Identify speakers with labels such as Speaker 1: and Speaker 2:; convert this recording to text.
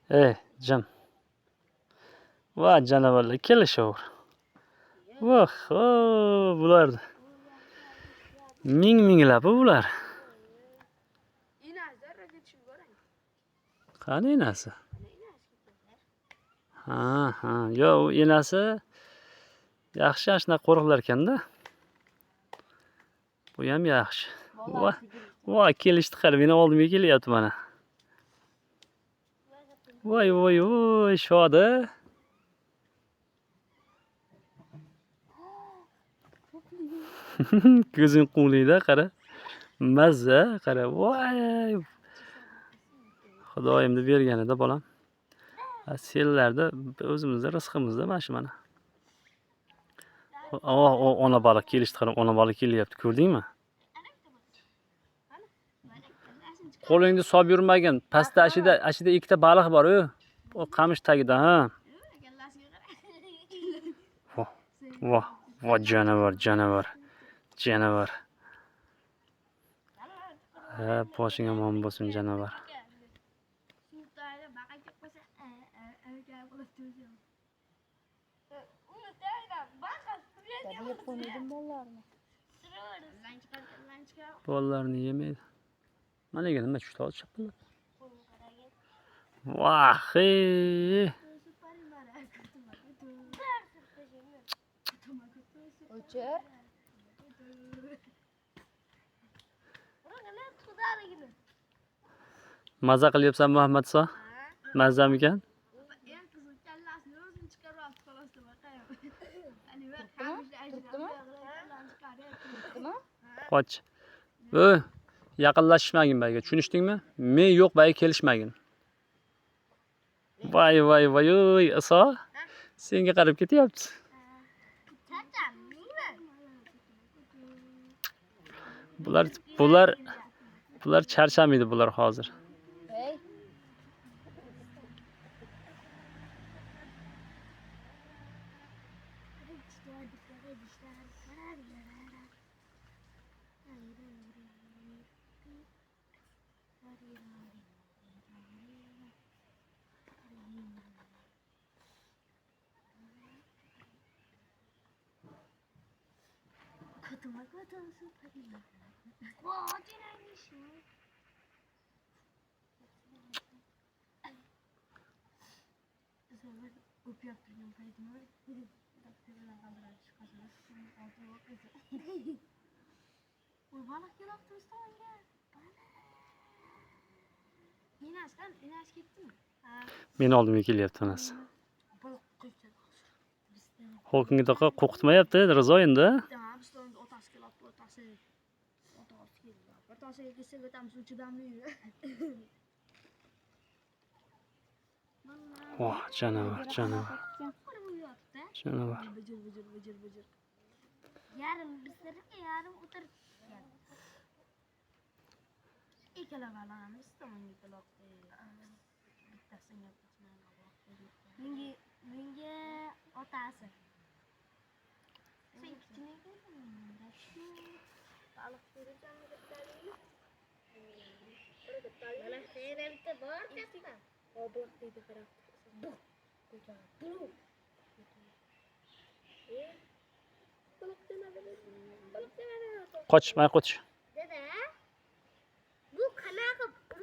Speaker 1: Jim. Va janavorlar kelishaver. Voh, bular minglab bular. Qani enasi? Ha, yo, u enasi yaxshi ashna qo'riqlar ekanda. Bu ham yaxshi. Voy, kelishdi, qara meni oldimga kelyapti mana. Voy, shodi. Ko'zing quvlaydi, qara. Mazza, qara. Voy. Xudoyimni berganida bolam. Sellarda o'zimizda rizqimizda mana. Ona baliq kelishdi, qara, ona baliq kelyapti, ko'rdingmi? Qo'lingni solib yurmagin. Pastda ashida ikkita baliq bor, o qamish tagida, ha. Voh, janavar. Ha, boshing omon bo'lsin, janavar. Bolalarni yemaydi. Mana nima tushdi chapillab. Voh, Maza qilyapsan Muhammadso? Mazamikan? Qoch. Yaqinlashmagin bayga, tushunishdingmi? Men yo'q bayga kelishmagin. Voy, Iso. Senga qarab ketyapti. Bular charchamaydi bular hozir. Meni oldimga kelyapti onasi. Xo'kinga toqa qo'rqitmayapti, Rizo endi. Voh, janavar.
Speaker 2: Yarim bisirga, yarim o'tir. Ikkala balamiz tomonga kelibdi. Bittasini menga otasi. Sen kichkinaga baliq ko'racağım debdalini. Mana xeyremda bor katta. Obloq deydi qarab.
Speaker 1: Qoch.